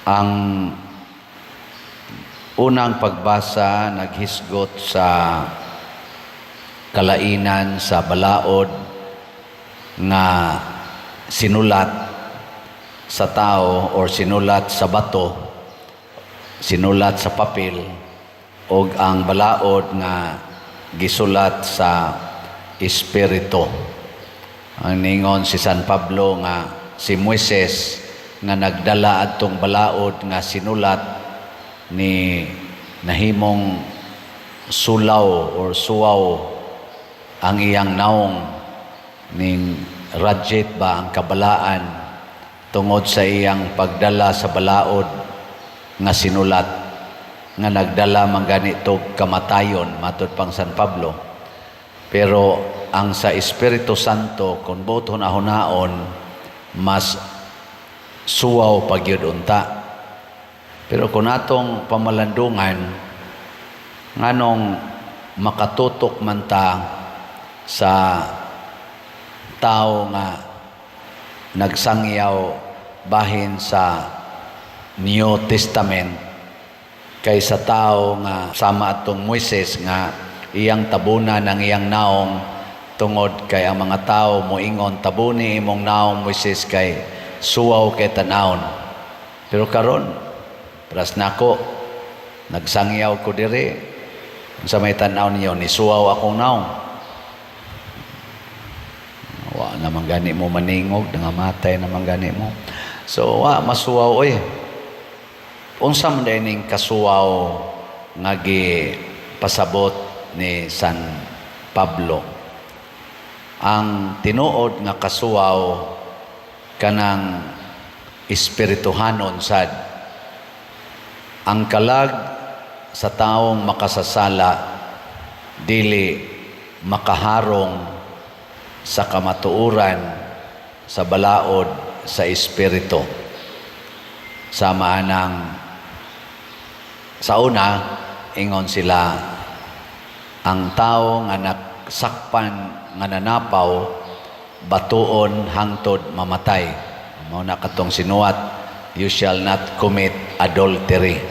Ang unang pagbasa naghisgot sa kalainan sa balaod nga sinulat sa tao or sinulat sa bato, sinulat sa papel, o ang balaod nga gisulat sa espiritu. Ang ningon si San Pablo nga si Moises nga nagdala adtong balaod nga sinulat ni nahimong sulaw or suwaw ang iyang naong ning radjet ba ang kabalaan tungod sa iyang pagdala sa balaod nga sinulat nga nagdala man ganito kamatayon matud pang San Pablo. Pero ang sa Espiritu Santo kung boto hunaon mas suwaw pagyud unta. Pero kung atong pamalandungan nganong makatutok man ta sa tao nga nagsangyaw bahin sa New Testament kaysa tao nga sama atong Moises nga iyang tabunan ng iyang naong tungod kay ang mga tao moingon tabuni imong naong Moises kay suwaw kay tanawon. Pero karon pras nako nagsangyaw ko diri sa may tan-aw niyo ni suwaw akong naong. Wa naman gani mo maningog nangamatay naman gani mo. So wa masuwaw oy. Unsa man dining kasuwaw nga pasabot ni San Pablo? Ang tinuod nga kasuwaw kanang espirituhanon sad. Ang kalag sa taong makasasala dili makaharong sa kamatuuran sa balaod sa espiritu. Sama anang sa una ingon sila ang tao nga nagsakpan nga nanapaw batuon hangtod mamatay. Mao na katong sinuwat, you shall not commit adultery.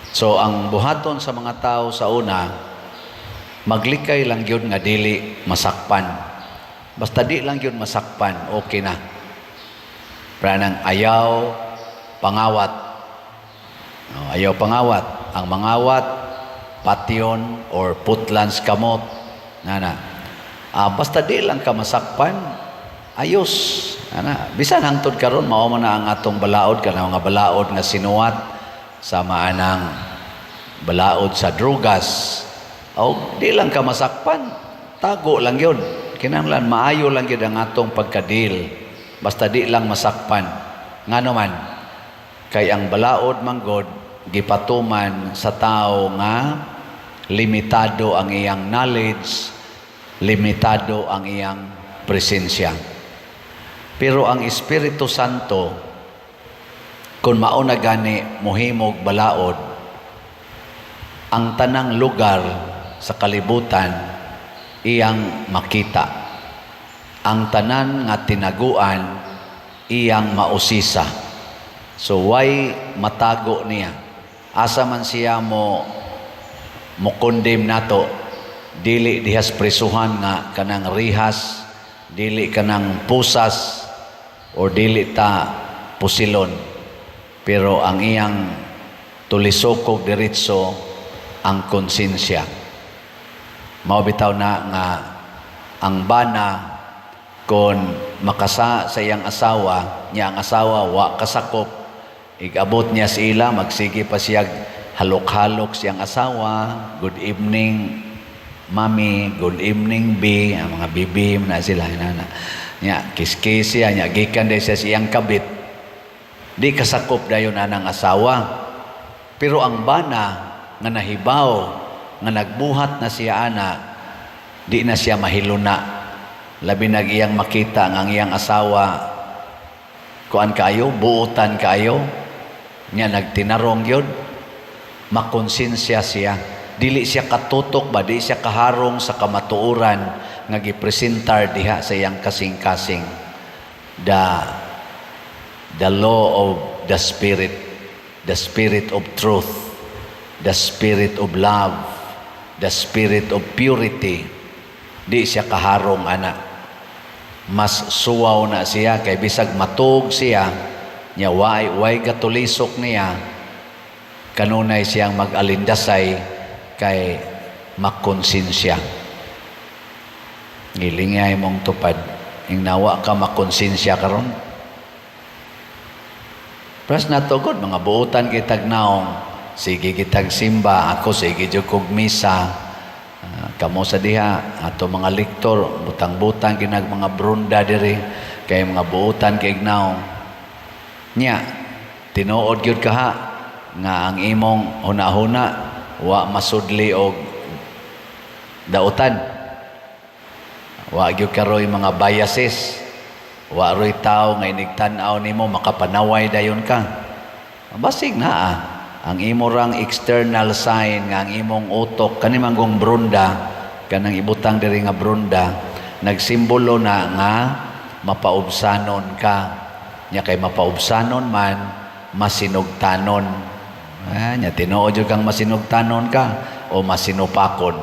So ang buhaton sa mga tao sa una, maglikay lang yun nga dili masakpan. Basta di lang yun masakpan, okay na. Pranang ayaw pangawat. No, ayaw pangawat. Ang mangawat, patyon or putlans kamot. Basta di lang ka masakpan, ayos. Bisan hangtod karon mao man na ang atong balaod kana mga balaod nga sinuwat sama anang balaod sa drugas. O di lang ka masakpan, tago lang yun. Kinahanglan maayo lang yun ang atong pagkadil. Basta di lang masakpan. Nga naman, kay ang balaod manggod, gipatuman sa tao nga limitado ang iyang knowledge, limitado ang iyang presensya. Pero ang Espiritu Santo, kung mauna gani mohimog balaod, ang tanang lugar sa kalibutan iyang makita. Ang tanan nga tinaguan iyang mausisa. So why matago niya? Asa man siya mo kondem nato, dili dihas prisuhan nga kanang rihas, dili kanang pusas, or dili ta pusilon. Pero ang iyang tulisokog diretso ang konsensya. Mao bitaw na nga ang bana kon makasa sa iyang asawa, niya ang asawa wa kasakop, igabot niya sa ila, magsige pa siya halok-halok siyang asawa, good evening mami, good evening B, ang mga bibi na sila niya kiskis siya, niya gikan day siya siyang kabit, di kasakop dayon anang asawa. Pero ang bana nga nahibaw nga nagbuhat na siya ana, di na siya mahiluna. Labi nag iyang makita ang iyang asawa kuan kayo, buutan kayo, niya nagtinarong yun, makonsensya siya. Dili siya katutok ba, di siya kaharong sa kamatuuran nga gipresentar diha sa iyang kasing-kasing. The law of the Spirit, the Spirit of truth, the Spirit of love, the Spirit of purity. Di siya kaharong, ana. Mas suwaw na siya, kay bisag matug siya, niya way gatulisok niya, kanunay siyang mag-alindasay, kay makonsensya. Ngilingay mong tupad, ing nawa ka makonsensya karon. Pras natugod, mga buutan kitag naong, sige kitag simba, ako sige jud kog misa, kamo sa diha, ato mga lektor, butang-butang kinag mga brunda diri, kay mga buutan kay naong. Nya, tinuod gyud kaha, nga ang imong huna-huna, wa masudli og dautan. Wa gyud karoy mga biases. Wa roy tao nga inigtan-aw nimo makapanaway dayon ka. Basig na ang imo rang external sign nga ang imong utok kanimanggong brunda kanang ibutang diri nga brunda nagsimbolo na nga mapaubsanon ka. Nya kay mapaubsanon man masinugtanon. Nya tinuod jud kang masinugtanon ka o masinupakon.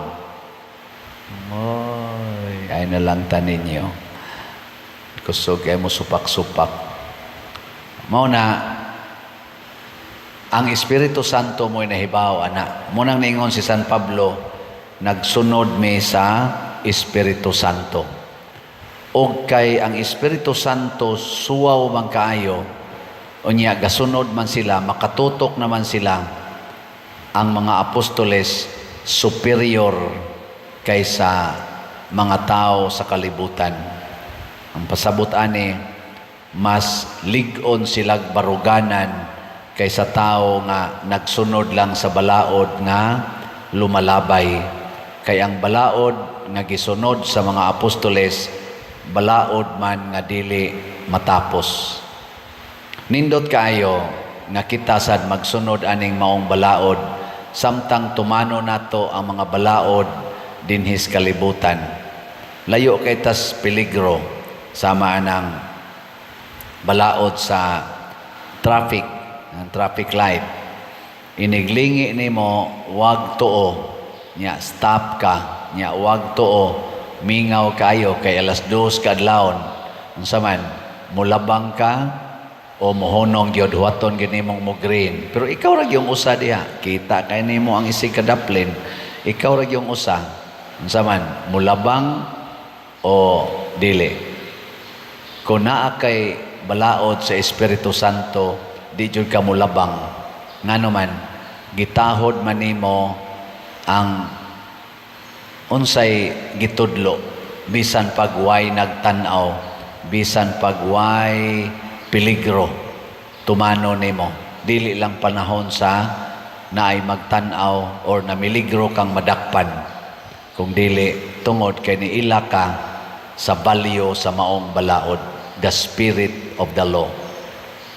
Ay na lang tanin niyo. Kusog kay mo supak-supak. Mao na ang Espiritu Santo mo'y nahibaw, ana. Munang ningon si San Pablo, nagsunod mi sa Espiritu Santo. O kay ang Espiritu Santo suwaw man kaayo, unya gasunod man sila, makatutok naman sila, ang mga apostoles superior kaysa mga tao sa kalibutan. Ang pasabot ani, mas lig-on silag baruganan kaysa tao nga nagsunod lang sa balaod nga lumalabay. Kay ang balaod nga gisunod sa mga apostoles, balaod man nga dili matapos. Nindot kaayo nga kita sad magsunod aning maong balaod, samtang tumano nato ang mga balaod dinhis kalibutan. Layo kay tas peligro sama anang balaod sa traffic, ang traffic light. Iniglingi nimo wag tuo, nya stop ka, nya wag tuo, mingaw kayo kay alas 2 kadlawon. Unsa man mulabang ka o mohonong gyud huwaton gid nimong mo green. Pero ikaw ra gyung usa diha, kita kay nimo ang isig kadaplin, ikaw ra gyung usa. Unsa man mulabang o dili. Kung naa kay balaod sa Espiritu Santo, di jud ka mulabang. Ngano man gitahod man nimo ang unsay gitudlo, bisan pagway nagtan-aw, bisan pagway peligro, tumano nimo. Dili lang panahon sa naay magtan-aw or namiligro kang madakpan, kung dili tungod kay niila ka sa balyo sa maong balaod, the Spirit of the law,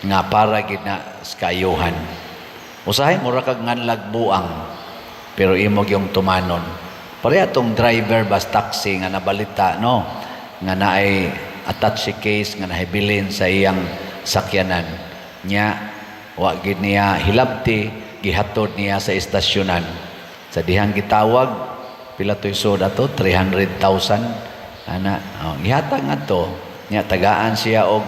nga para gid na sa kaayuhan. Usahay mura kag nganlag buang, pero imo gyung tumanon. Pareha tong driver bus taxi nga nabalita, no, nga naay attache case nga nahibilin sa iyang sakyanan. Nya wa gid niya hilabti, gihatod niya sa estasyonan. Sa dihang gitawag, pila toy soda to? 300,000. Ana, gihatag nga to. Nya tagaan siya og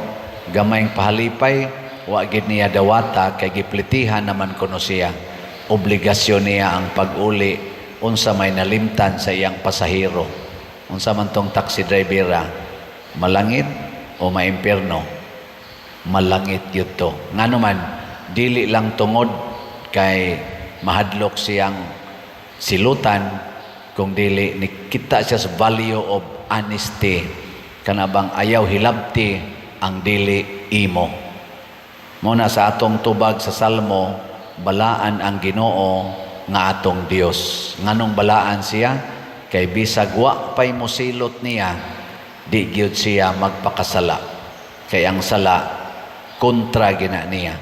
gamayng pahalipay, wa gid niya dawata kay giplitihan naman kuno siya. Obligasyon niya ang pag-uli unsa may nalimtan sa iyang pasahero. Unsa man tong taxi driver, malangit o maimpierno? Malangit yun to. Ngano man, dili lang tungod kay mahadlok siyang silutan, kung dili nikita siya sa value of honesty, kanabang ayaw hilabti ang dili imo. Muna sa atong tubag sa Salmo, balaan ang Ginoo nga atong Dios. Nganong balaan siya? Kay bisag wa pay mosilot niya, di gyud siya magpakasala. Kay ang sala kontra gina niya.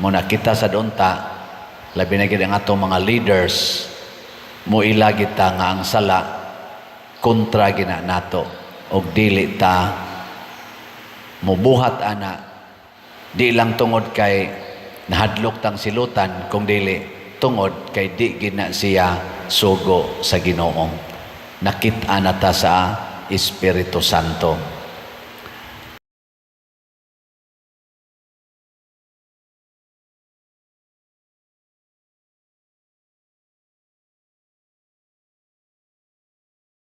Muna kita sa donta, labi na gid ang atong mga leaders, muila kita nga ang sala kontra gina nato, og dili ta mubuhat ana, di lang tungod kay nahadlok tang silutan kung dili tungod kay di gina siya sugo sa Ginoo. Nakit-a na ta sa Espiritu Santo.